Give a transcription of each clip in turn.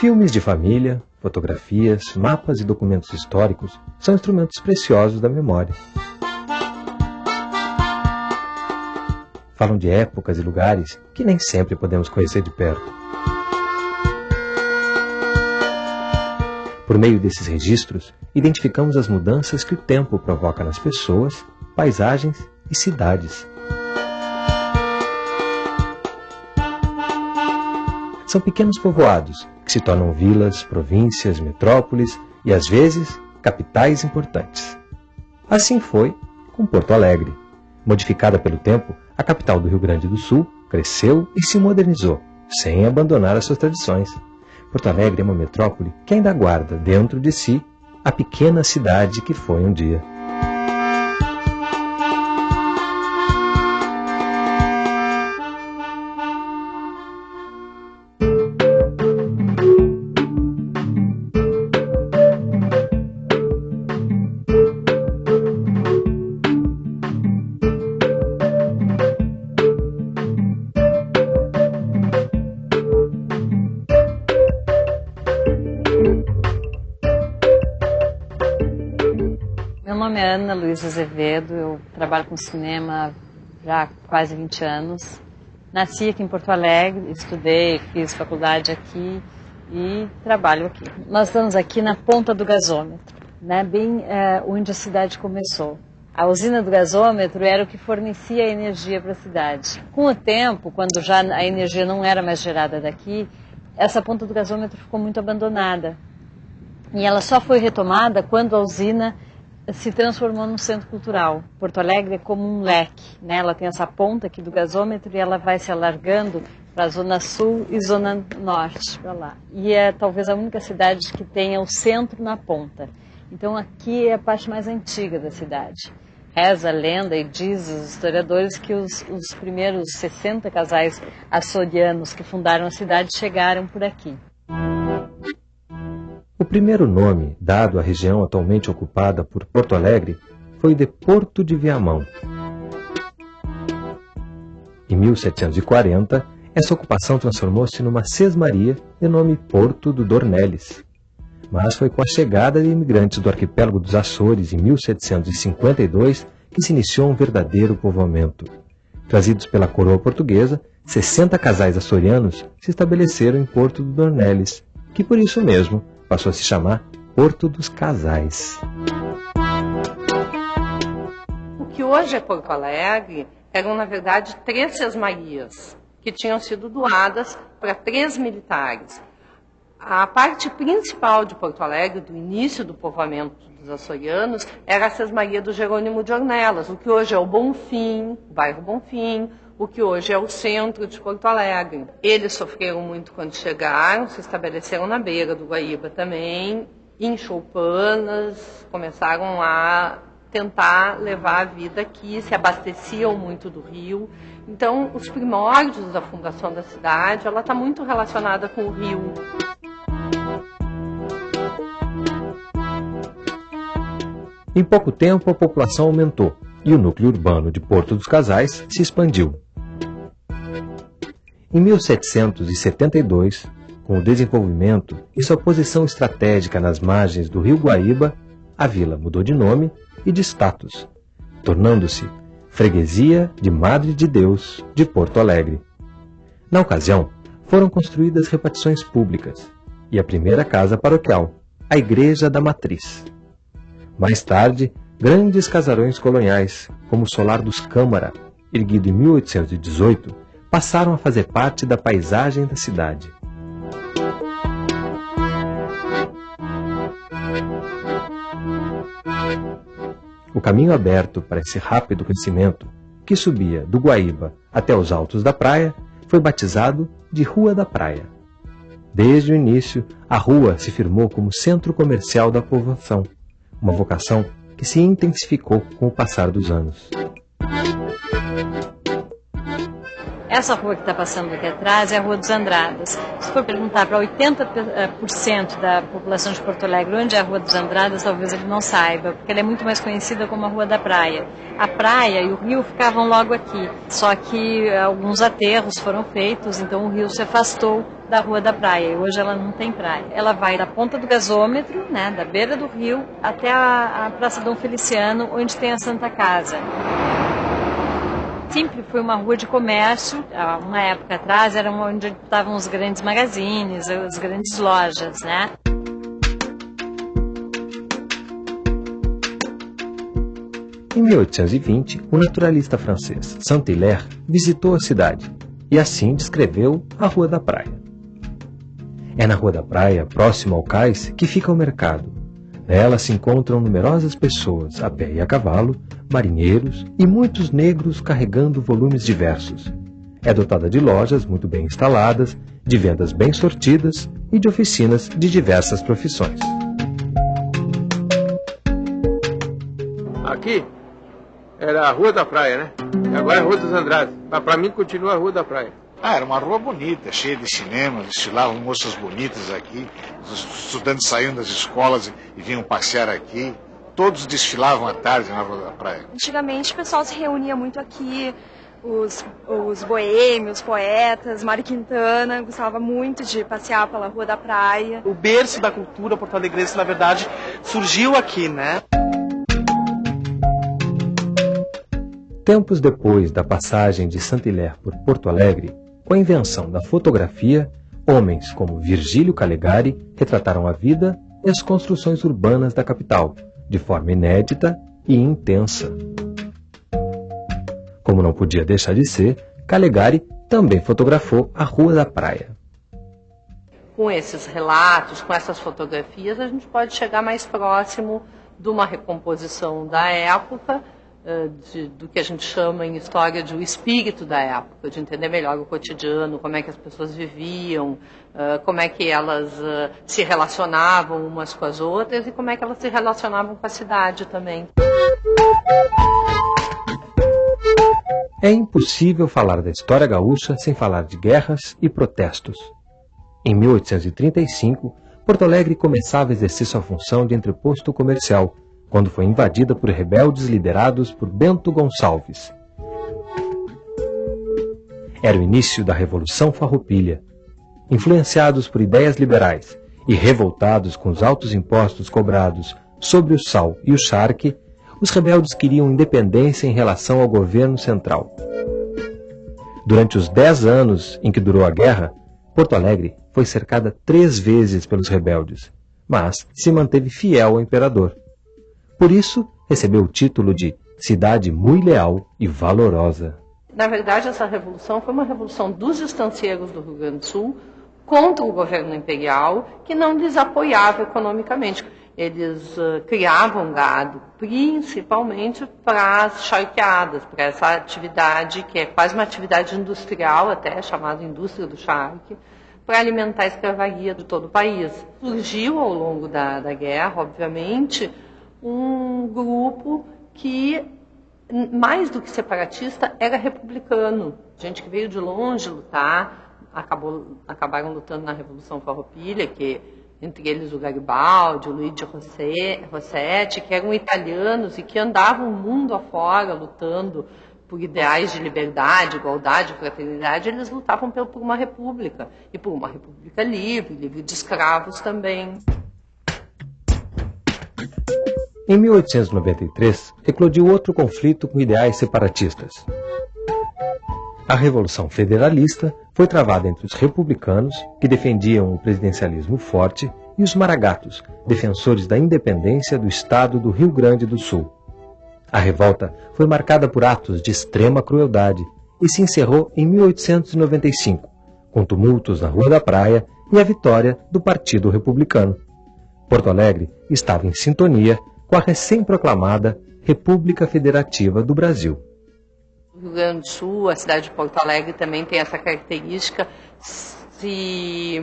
Filmes de família, fotografias, mapas e documentos históricos são instrumentos preciosos da memória. Falam de épocas e lugares que nem sempre podemos conhecer de perto. Por meio desses registros, identificamos as mudanças que o tempo provoca nas pessoas, paisagens e cidades. São pequenos povoados que se tornam vilas, províncias, metrópoles e, às vezes, capitais importantes. Assim foi com Porto Alegre. Modificada pelo tempo, a capital do Rio Grande do Sul cresceu e se modernizou, sem abandonar as suas tradições. Porto Alegre é uma metrópole que ainda guarda dentro de si a pequena cidade que foi um dia. Meu nome é Ana Luísa Azevedo, eu trabalho com cinema já há quase 20 anos. Nasci aqui em Porto Alegre, estudei, fiz faculdade aqui e trabalho aqui. Nós estamos aqui na ponta do gasômetro, né, bem onde a cidade começou. A usina do gasômetro era o que fornecia a energia para a cidade. Com o tempo, quando já a energia não era mais gerada daqui, essa ponta do gasômetro ficou muito abandonada. E ela só foi retomada quando a usina se transformou num centro cultural. Porto Alegre é como um leque, né? Ela tem essa ponta aqui do gasômetro e ela vai se alargando para a zona sul e zona norte, para lá. E é talvez a única cidade que tenha o centro na ponta. Então aqui é a parte mais antiga da cidade. Reza a lenda e diz os historiadores que os primeiros 60 casais açorianos que fundaram a cidade chegaram por aqui. O primeiro nome dado à região atualmente ocupada por Porto Alegre foi de Porto de Viamão. Em 1740, essa ocupação transformou-se numa sesmaria de nome Porto do Dornelles. Mas foi com a chegada de imigrantes do arquipélago dos Açores em 1752 que se iniciou um verdadeiro povoamento. Trazidos pela coroa portuguesa, 60 casais açorianos se estabeleceram em Porto do Dornelles, que por isso mesmo passou a se chamar Porto dos Casais. O que hoje é Porto Alegre eram, na verdade, 3 sesmarias que tinham sido doadas para 3 militares. A parte principal de Porto Alegre, do início do povoamento dos açorianos, era a sesmaria do Jerônimo de Ornelas, o que hoje é o Bonfim, o bairro Bonfim, o que hoje é o centro de Porto Alegre. Eles sofreram muito quando chegaram, se estabeleceram na beira do Guaíba também, em choupanas, começaram a tentar levar a vida aqui, se abasteciam muito do rio. Então, os primórdios da fundação da cidade, ela está muito relacionada com o rio. Em pouco tempo, a população aumentou e o núcleo urbano de Porto dos Casais se expandiu. Em 1772, com o desenvolvimento e sua posição estratégica nas margens do rio Guaíba, a vila mudou de nome e de status, tornando-se Freguesia de Madre de Deus de Porto Alegre. Na ocasião, foram construídas repartições públicas e a primeira casa paroquial, a Igreja da Matriz. Mais tarde, grandes casarões coloniais, como o Solar dos Câmara, erguido em 1818, passaram a fazer parte da paisagem da cidade. O caminho aberto para esse rápido crescimento, que subia do Guaíba até os altos da praia, foi batizado de Rua da Praia. Desde o início, a rua se firmou como centro comercial da povoação, uma vocação que se intensificou com o passar dos anos. Essa rua que está passando aqui atrás é a Rua dos Andradas. for perguntar para 80% da população de Porto Alegre onde é a Rua dos Andradas, talvez ele não saiba, porque ela é muito mais conhecida como a Rua da Praia. A praia e o rio ficavam logo aqui, só que alguns aterros foram feitos, então o rio se afastou da Rua da Praia e hoje ela não tem praia. Ela vai da ponta do gasômetro, né, da beira do rio, até a Praça Dom Feliciano, onde tem a Santa Casa. Sempre foi uma rua de comércio, uma época atrás era onde estavam os grandes magazines, as grandes lojas, né? Em 1820, o naturalista francês Saint-Hilaire visitou a cidade e assim descreveu a Rua da Praia. É na Rua da Praia, próximo ao cais, que fica o mercado. Nela se encontram numerosas pessoas, a pé e a cavalo, marinheiros e muitos negros carregando volumes diversos. É dotada de lojas muito bem instaladas, de vendas bem sortidas e de oficinas de diversas profissões. Aqui era a Rua da Praia, né? E agora é a Rua dos Andrades. Mas para mim continua a Rua da Praia. Era uma rua bonita, cheia de cinemas, desfilavam moças bonitas aqui, os estudantes saíam das escolas e vinham passear aqui. Todos desfilavam à tarde na Rua da Praia. Antigamente o pessoal se reunia muito aqui, os boêmios, poetas, Mário Quintana gostava muito de passear pela Rua da Praia. O berço da cultura porto-alegrense, na verdade, surgiu aqui, né? Tempos depois da passagem de Saint-Hilaire por Porto Alegre, com a invenção da fotografia, homens como Virgílio Calegari retrataram a vida e as construções urbanas da capital, de forma inédita e intensa. Como não podia deixar de ser, Calegari também fotografou a Rua da Praia. Com esses relatos, com essas fotografias, a gente pode chegar mais próximo de uma recomposição da época, do que a gente chama em história de o espírito da época, de entender melhor o cotidiano, como é que as pessoas viviam, como é que elas se relacionavam umas com as outras e como é que elas se relacionavam com a cidade também. É impossível falar da história gaúcha sem falar de guerras e protestos. Em 1835, Porto Alegre começava a exercer sua função de entreposto comercial, quando foi invadida por rebeldes liderados por Bento Gonçalves. Era o início da Revolução Farroupilha. Influenciados por ideias liberais e revoltados com os altos impostos cobrados sobre o sal e o charque, os rebeldes queriam independência em relação ao governo central. Durante os 10 anos em que durou a guerra, Porto Alegre foi cercada 3 vezes pelos rebeldes, mas se manteve fiel ao imperador. Por isso, recebeu o título de cidade muito leal e valorosa. Na verdade, essa revolução foi uma revolução dos estancieiros do Rio Grande do Sul contra o governo imperial, que não lhes apoiava economicamente. Eles criavam gado, principalmente para as charqueadas, para essa atividade que é quase uma atividade industrial, até chamada indústria do charque, para alimentar a escravaria de todo o país. Surgiu ao longo da guerra, obviamente, um grupo que, mais do que separatista, era republicano. Gente que veio de longe lutar, acabaram lutando na Revolução Farroupilha, que entre eles o Garibaldi, o Luigi Rossetti, que eram italianos e que andavam o mundo afora lutando por ideais de liberdade, igualdade, fraternidade. Eles lutavam por uma república, e por uma república livre, livre de escravos também. Em 1893, eclodiu outro conflito com ideais separatistas. A Revolução Federalista foi travada entre os republicanos, que defendiam o presidencialismo forte, e os maragatos, defensores da independência do estado do Rio Grande do Sul. A revolta foi marcada por atos de extrema crueldade e se encerrou em 1895, com tumultos na Rua da Praia e a vitória do Partido Republicano. Porto Alegre estava em sintonia com a recém-proclamada República Federativa do Brasil. O Rio Grande do Sul, a cidade de Porto Alegre também tem essa característica, se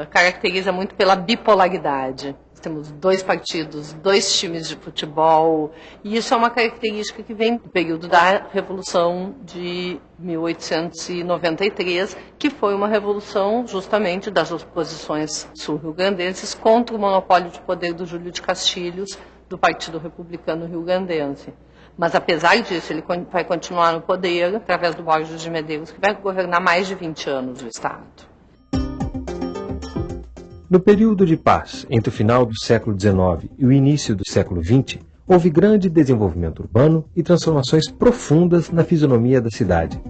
caracteriza muito pela bipolaridade. temos 2 partidos, 2 times de futebol, e isso é uma característica que vem do período da Revolução de 1893, que foi uma revolução justamente das oposições sul-rio-grandenses contra o monopólio de poder do Júlio de Castilhos, do Partido Republicano Rio-Grandense. Mas, apesar disso, ele vai continuar no poder através do Borges de Medeiros, que vai governar mais de 20 anos o Estado. No período de paz, entre o final do século XIX e o início do século XX, houve grande desenvolvimento urbano e transformações profundas na fisionomia da cidade.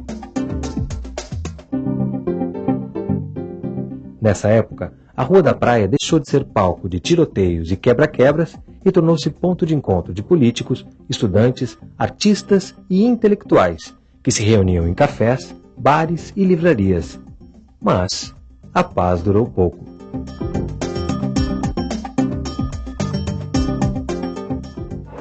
Nessa época, a Rua da Praia deixou de ser palco de tiroteios e quebra-quebras e tornou-se ponto de encontro de políticos, estudantes, artistas e intelectuais, que se reuniam em cafés, bares e livrarias. Mas a paz durou pouco.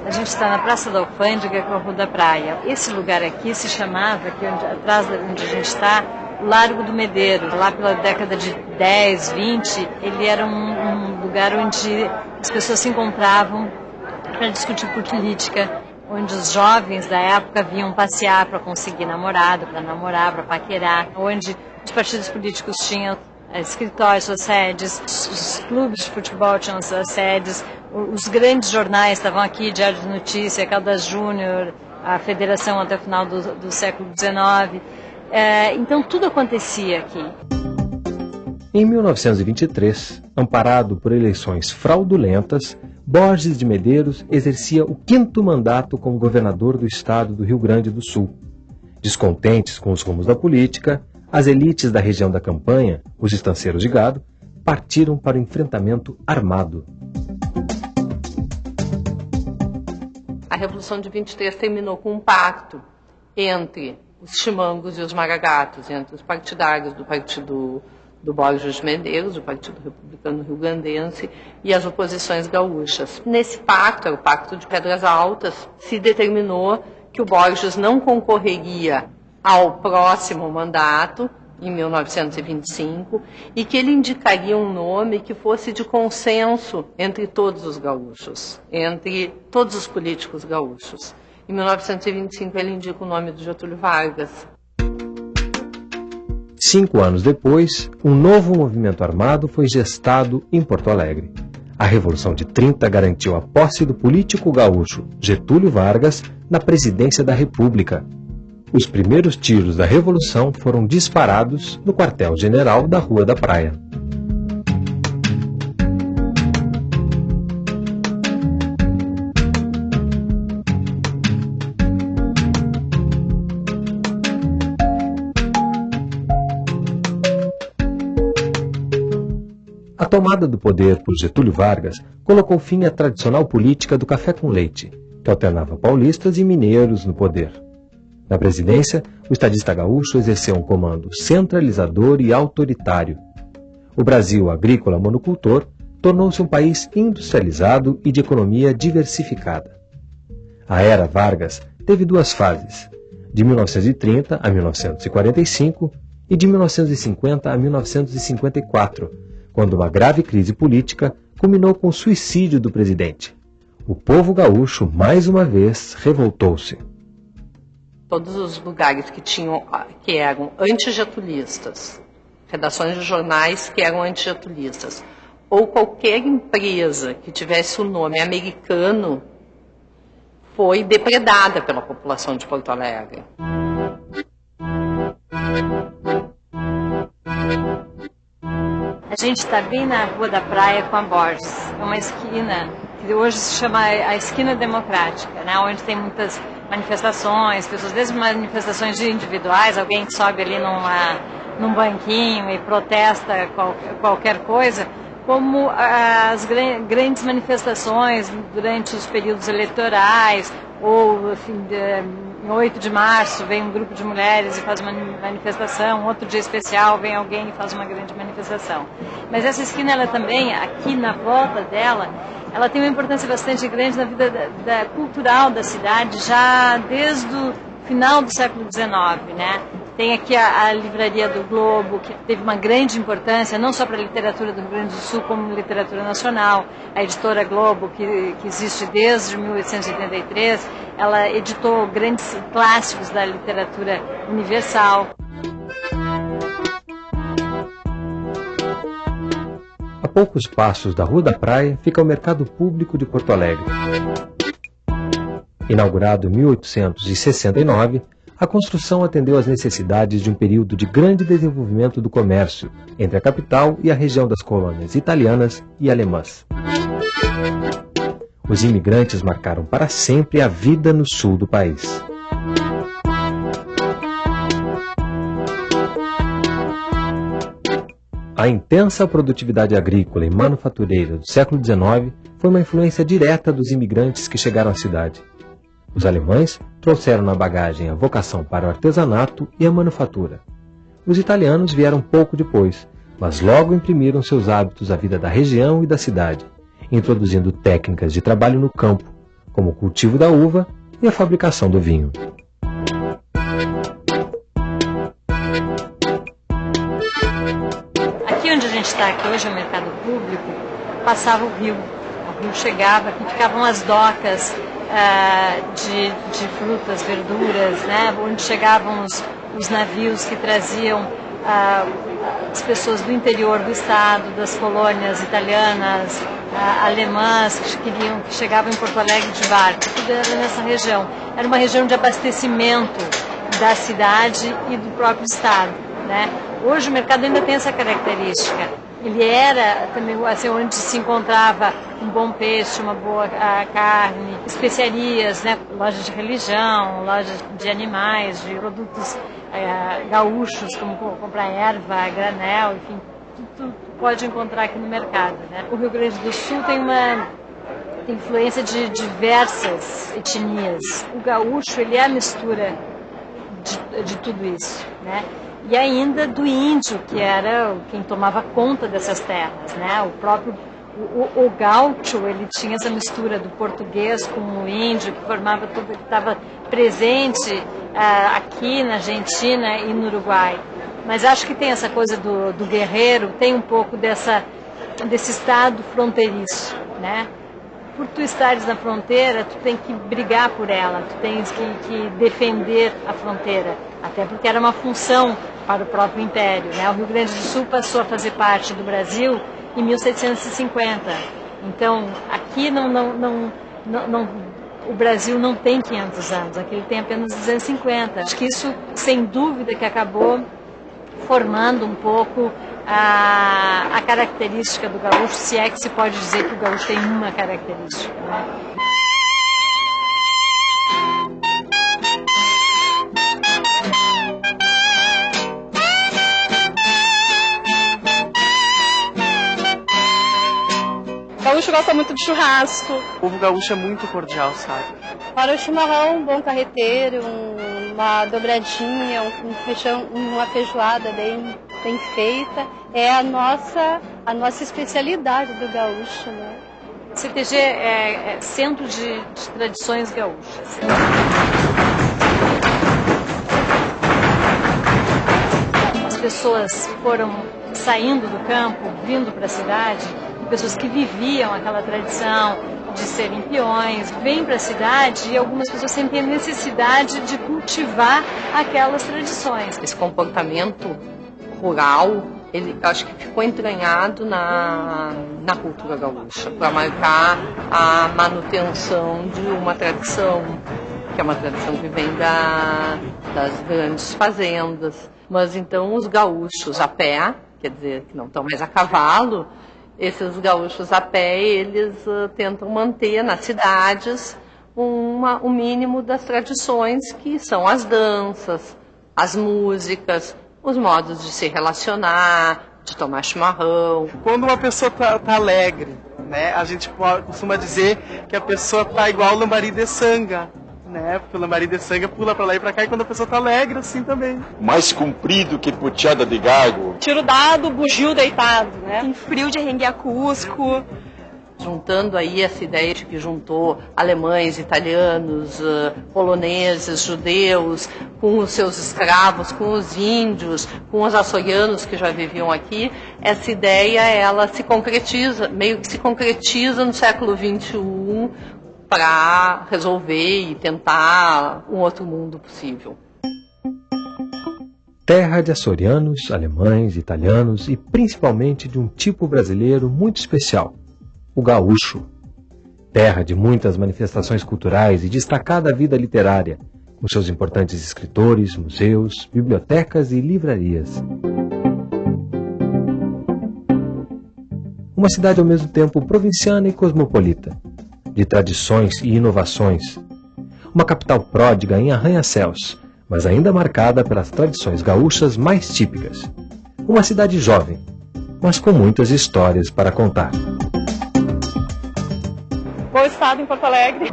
A gente está na Praça da Alfândega com a Rua da Praia. Esse lugar aqui se chamava, aqui atrás de onde a gente está, Largo do Medeiro. Lá pela década de 10, 20, ele era um lugar onde as pessoas se encontravam para discutir política, onde os jovens da época vinham passear para conseguir namorado, para namorar, para paquerar, onde os partidos políticos tinham escritórios, suas sedes, os clubes de futebol tinham suas sedes, os grandes jornais estavam aqui, Diário de Notícia, Caldas Júnior, a Federação até o final do século XIX. Então tudo acontecia aqui. Em 1923, amparado por eleições fraudulentas, Borges de Medeiros exercia o 5º mandato como governador do estado do Rio Grande do Sul. Descontentes com os rumos da política, as elites da região da campanha, os estanceiros de gado, partiram para o enfrentamento armado. A Revolução de 23 terminou com um pacto entre os chimangos e os maragatos, entre os partidários do partido do Borges de Medeiros, do Partido Republicano Rio-Grandense, e as oposições gaúchas. Nesse pacto, era o Pacto de Pedras Altas, se determinou que o Borges não concorreria ao próximo mandato, em 1925, e que ele indicaria um nome que fosse de consenso entre todos os gaúchos, entre todos os políticos gaúchos. Em 1925, ele indica o nome do Getúlio Vargas. 5 anos depois, um novo movimento armado foi gestado em Porto Alegre. A Revolução de 30 garantiu a posse do político gaúcho Getúlio Vargas na presidência da República. Os primeiros tiros da Revolução foram disparados no quartel-general da Rua da Praia. A tomada do poder por Getúlio Vargas colocou fim à tradicional política do café com leite, que alternava paulistas e mineiros no poder. Na presidência, o estadista gaúcho exerceu um comando centralizador e autoritário. O Brasil agrícola monocultor tornou-se um país industrializado e de economia diversificada. A era Vargas teve 2 fases, de 1930 a 1945 e de 1950 a 1954, quando uma grave crise política culminou com o suicídio do presidente. O povo gaúcho, mais uma vez, revoltou-se. Todos os lugares que eram antigetulistas, redações de jornais que eram antigetulistas, ou qualquer empresa que tivesse o nome americano, foi depredada pela população de Porto Alegre. A gente está bem na Rua da Praia com a Borges. É uma esquina que hoje se chama a Esquina Democrática, né? Onde tem muitas manifestações, pessoas, desde manifestações individuais, alguém que sobe ali num banquinho e protesta qualquer coisa, como as grandes manifestações durante os períodos eleitorais, ou em 8 de março vem um grupo de mulheres e faz uma manifestação, outro dia especial vem alguém e faz uma grande manifestação. Mas essa esquina, ela também, aqui na volta dela, ela tem uma importância bastante grande na vida cultural da cidade, já desde o final do século XIX, né? Tem aqui a Livraria do Globo, que teve uma grande importância, não só para a literatura do Rio Grande do Sul, como literatura nacional. A editora Globo, que existe desde 1883, ela editou grandes clássicos da literatura universal. A poucos passos da Rua da Praia fica o Mercado Público de Porto Alegre. Inaugurado em 1869, a construção atendeu às necessidades de um período de grande desenvolvimento do comércio entre a capital e a região das colônias italianas e alemãs. Os imigrantes marcaram para sempre a vida no sul do país. A intensa produtividade agrícola e manufatureira do século XIX foi uma influência direta dos imigrantes que chegaram à cidade. Os alemães trouxeram na bagagem a vocação para o artesanato e a manufatura. Os italianos vieram pouco depois, mas logo imprimiram seus hábitos à vida da região e da cidade, introduzindo técnicas de trabalho no campo, como o cultivo da uva e a fabricação do vinho. Aqui onde a gente está, que hoje é o mercado público, passava o rio. O rio chegava, aqui ficavam as docas de frutas, verduras, né? Onde chegavam os navios que traziam as pessoas do interior do estado, das colônias italianas, alemãs, que chegavam em Porto Alegre de barco. Tudo era nessa região. Era uma região de abastecimento da cidade e do próprio estado, né? Hoje o mercado ainda tem essa característica. Ele era também assim, onde se encontrava um bom peixe, uma boa carne, especiarias, né? Lojas de religião, lojas de animais, de produtos gaúchos, como comprar erva, granel, enfim, tudo pode encontrar aqui no mercado, né? O Rio Grande do Sul tem uma influência de diversas etnias. O gaúcho, ele é a mistura de tudo isso, né? E ainda do índio, que era quem tomava conta dessas terras, né? O próprio o gaúcho, ele tinha essa mistura do português com o índio, que formava tudo, que estava presente aqui na Argentina e no Uruguai. Mas acho que tem essa coisa do guerreiro, tem um pouco desse estado fronteiriço, né? Por tu estares na fronteira, tu tem que brigar por ela, tu tens que defender a fronteira, até porque era uma função para o próprio Império, né? O Rio Grande do Sul passou a fazer parte do Brasil em 1750. Então, aqui o Brasil não tem 500 anos, aqui ele tem apenas 250. Acho que isso, sem dúvida, que acabou formando um pouco a característica do gaúcho, se é que se pode dizer que o gaúcho tem uma característica, né? O gaúcho gosta muito de churrasco. O povo gaúcho é muito cordial, sabe? Para o chimarrão, um bom carreteiro, uma dobradinha, um feijão, uma feijoada bem feita, é a nossa especialidade do gaúcho, né? CTG é centro de tradições gaúchas. As pessoas foram saindo do campo, vindo para a cidade, pessoas que viviam aquela tradição de serem peões, vêm para a cidade e algumas pessoas sentem a necessidade de cultivar aquelas tradições. Esse comportamento rural, ele acho que ficou entranhado na cultura gaúcha, para marcar a manutenção de uma tradição, que é uma tradição que vem das grandes fazendas. Mas então os gaúchos a pé, quer dizer, que não estão mais a cavalo, esses gaúchos a pé, eles tentam manter nas cidades o mínimo das tradições, que são as danças, as músicas, os modos de se relacionar, de tomar chimarrão. Quando uma pessoa tá alegre, né, a gente costuma dizer que a pessoa tá igual o lambari de sanga, né? Porque o lambari de sanga pula pra lá e pra cá, e quando a pessoa tá alegre, assim também. Mais comprido que puteada de gago. Tiro dado, bugio deitado, né? Tem frio de rengue a Cusco, juntando aí essa ideia de que juntou alemães, italianos, poloneses, judeus, com os seus escravos, com os índios, com os açorianos que já viviam aqui, essa ideia ela se concretiza, meio que se concretiza no século XXI para resolver e tentar um outro mundo possível. Terra de açorianos, alemães, italianos e principalmente de um tipo brasileiro muito especial, o gaúcho. Terra de muitas manifestações culturais e destacada vida literária, com seus importantes escritores, museus, bibliotecas e livrarias. Uma cidade ao mesmo tempo provinciana e cosmopolita, de tradições e inovações. Uma capital pródiga em arranha-céus, mas ainda marcada pelas tradições gaúchas mais típicas. Uma cidade jovem, mas com muitas histórias para contar. Bom estado em Porto Alegre.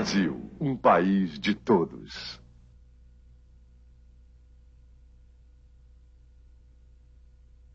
Brasil, um país de todos.